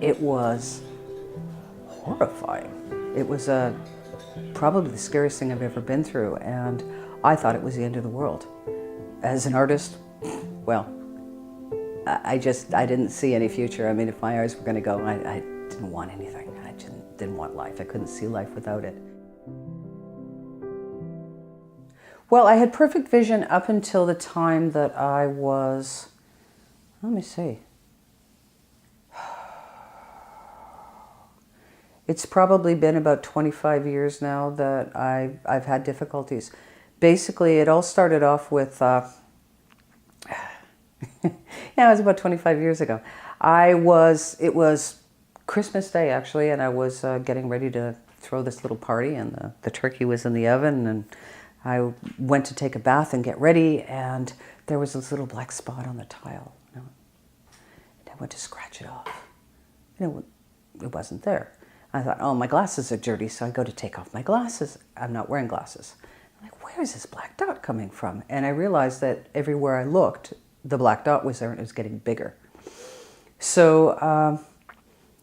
It was horrifying. It was probably the scariest thing I've ever been through, and I thought it was the end of the world. As an artist, well, I didn't see any future. I mean, if my eyes were going to go, I didn't want anything. I didn't want life. I couldn't see life without it. Well, I had perfect vision up until the time that I was, let me see. It's probably been about 25 years now that I've had difficulties. Basically, it all started off with, yeah, it was about 25 years ago. It was Christmas Day, actually, and I was getting ready to throw this little party, and the turkey was in the oven, and I went to take a bath and get ready, and there was this little black spot on the tile. And I went to scratch it off. It wasn't there. I thought, oh, my glasses are dirty, so I go to take off my glasses. I'm not wearing glasses. I'm like, where is this black dot coming from? And I realized that everywhere I looked, the black dot was there, and it was getting bigger. So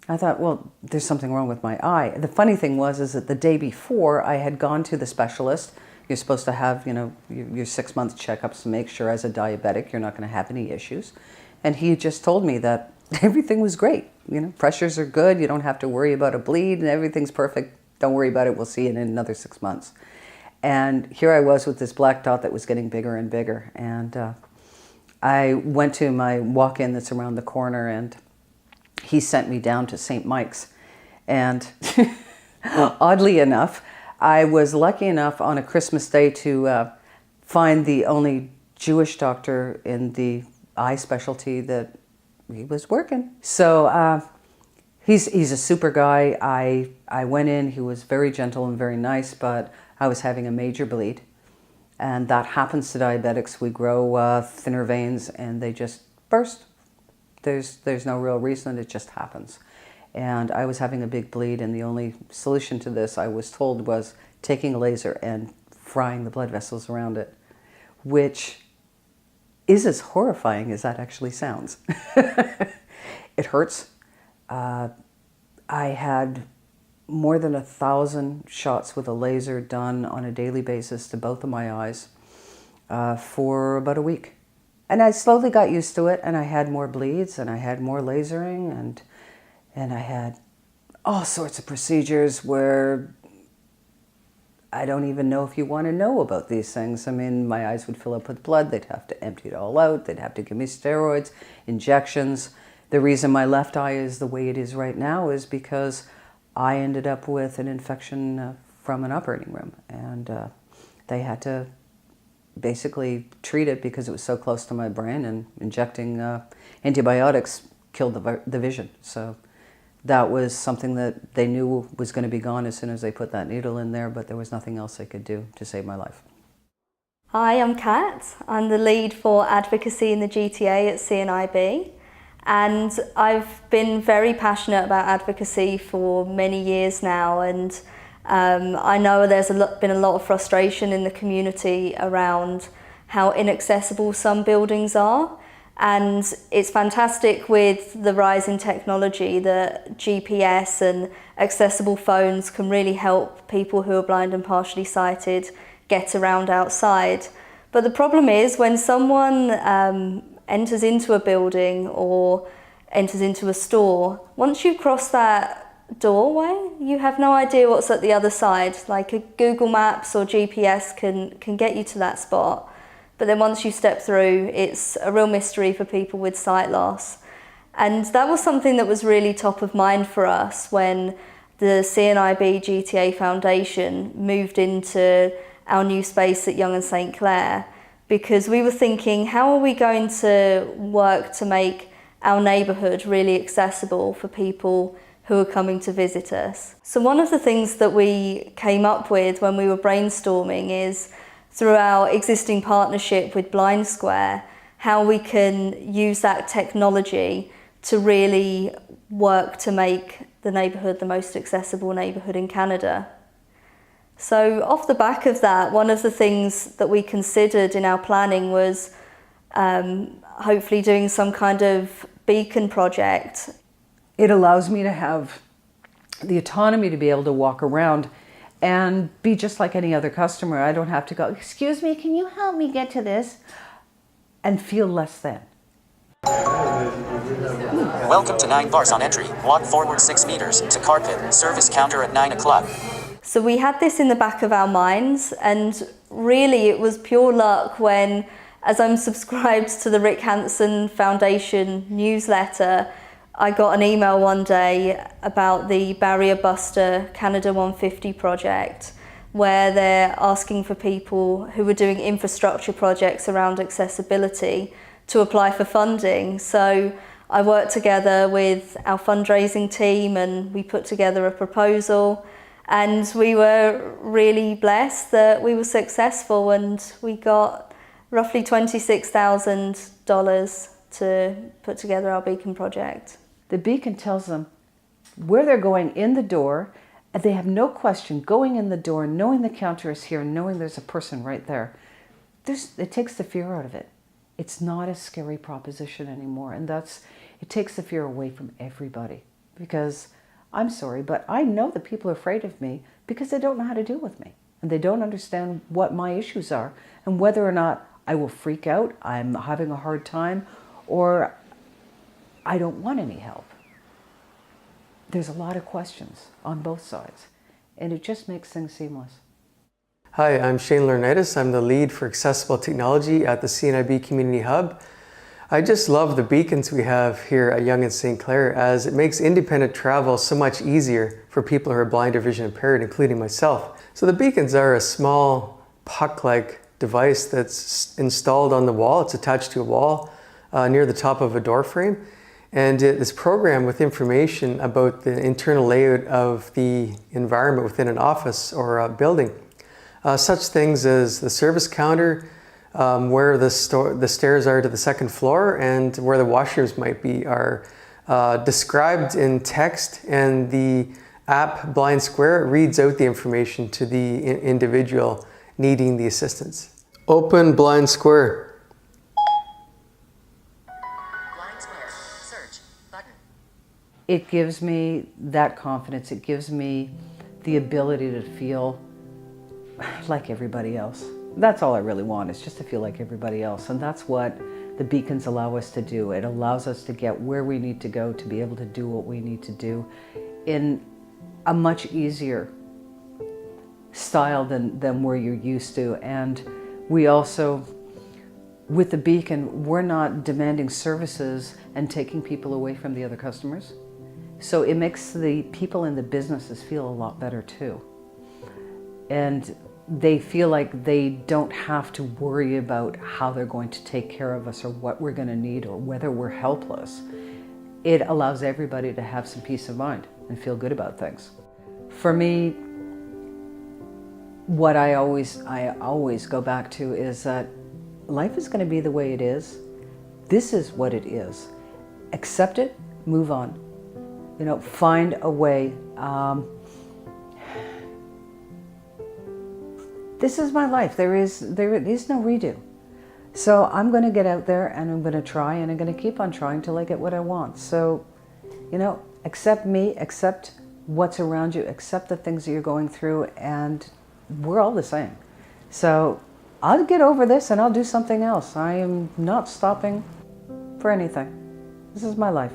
I thought, well, there's something wrong with my eye. The funny thing is that the day before, I had gone to the specialist. You're supposed to have, your 6-month checkups to make sure as a diabetic you're not going to have any issues. And he just told me that everything was great. Pressures are good. You don't have to worry about a bleed, and everything's perfect. Don't worry about it. We'll see you in another 6 months. And here I was with this black dot that was getting bigger and bigger. And I went to my walk-in that's around the corner, and he sent me down to St. Mike's. And oddly enough, I was lucky enough on a Christmas Day to find the only Jewish doctor in the eye specialty that he was working. So he's a super guy. I went in, he was very gentle and very nice, but I was having a major bleed. And that happens to diabetics. We grow thinner veins and they just burst. There's no real reason, it just happens. And I was having a big bleed, and the only solution to this, I was told, was taking a laser and frying the blood vessels around it, which is as horrifying as that actually sounds. It hurts. I had more than 1,000 shots with a laser done on a daily basis to both of my eyes for about a week. And I slowly got used to it, and I had more bleeds, and I had more lasering, and I had all sorts of procedures where I don't even know if you want to know about these things. I mean, my eyes would fill up with blood. They'd have to empty it all out. They'd have to give me steroids, injections. The reason my left eye is the way it is right now is because I ended up with an infection from an operating room. And they had to basically treat it because it was so close to my brain, and injecting antibiotics killed the vision. So that was something that they knew was going to be gone as soon as they put that needle in there, but there was nothing else they could do to save my life. Hi, I'm Kat. I'm the lead for advocacy in the GTA at CNIB, and I've been very passionate about advocacy for many years now, and I know there's been a lot of frustration in the community around how inaccessible some buildings are. And it's fantastic with the rise in technology that GPS and accessible phones can really help people who are blind and partially sighted get around outside. But the problem is when someone enters into a building or enters into a store, once you cross that doorway, you have no idea what's at the other side. Like a Google Maps or GPS can get you to that spot. But then once you step through, it's a real mystery for people with sight loss. And that was something that was really top of mind for us when the CNIB GTA Foundation moved into our new space at Yonge and St Clair, because we were thinking, how are we going to work to make our neighbourhood really accessible for people who are coming to visit us? So one of the things that we came up with when we were brainstorming is, through our existing partnership with Blind Square, how we can use that technology to really work to make the neighbourhood the most accessible neighbourhood in Canada. So off the back of that, one of the things that we considered in our planning was hopefully doing some kind of beacon project. It allows me to have the autonomy to be able to walk around and be just like any other customer. I don't have to go, excuse me, can you help me get to this? And feel less than. Welcome to 9 bars on entry. Walk forward 6 meters to carpet. Service counter at 9 o'clock. So we had this in the back of our minds, and really it was pure luck when, as I'm subscribed to the Rick Hansen Foundation newsletter, I got an email one day about the Barrier Buster Canada 150 project, where they're asking for people who are doing infrastructure projects around accessibility to apply for funding. So I worked together with our fundraising team and we put together a proposal, and we were really blessed that we were successful, and we got roughly $26,000 to put together our beacon project. The beacon tells them where they're going in the door, and they have no question going in the door, knowing the counter is here, knowing there's a person right there. It takes the fear out of it. It's not a scary proposition anymore, and it takes the fear away from everybody. Because I'm sorry, but I know that people are afraid of me because they don't know how to deal with me, and they don't understand what my issues are and whether or not I will freak out, I'm having a hard time, or I don't want any help. There's a lot of questions on both sides, and it just makes things seamless. Hi, I'm Shane Laurinaitis. I'm the lead for accessible technology at the CNIB Community Hub. I just love the beacons we have here at Yonge and St. Clair, as it makes independent travel so much easier for people who are blind or vision impaired, including myself. So the beacons are a small puck-like device that's installed on the wall. It's attached to a wall near the top of a door frame. And it is programmed with information about the internal layout of the environment within an office or a building. Such things as the service counter, where the stairs are to the second floor, and where the washrooms might be are described in text, and the app Blind Square reads out the information to the individual needing the assistance. Open Blind Square. Blind Square. Search. Button. It gives me that confidence. It gives me the ability to feel like everybody else. That's all I really want, is just to feel like everybody else. And that's what the beacons allow us to do. It allows us to get where we need to go to be able to do what we need to do in a much easier style than where you're used to. And we also, with the beacon, we're not demanding services and taking people away from the other customers. So it makes the people in the businesses feel a lot better too. And they feel like they don't have to worry about how they're going to take care of us or what we're going to need or whether we're helpless. It allows everybody to have some peace of mind and feel good about things. For me, what I always go back to is that life is going to be the way it is. This is what it is. Accept it, move on. You know, find a way. This is my life. There is no redo. So I'm going to get out there and I'm going to try, and I'm going to keep on trying till I get what I want. So, you know, accept me, accept what's around you, accept the things that you're going through, and we're all the same. So I'll get over this and I'll do something else. I am not stopping for anything. This is my life.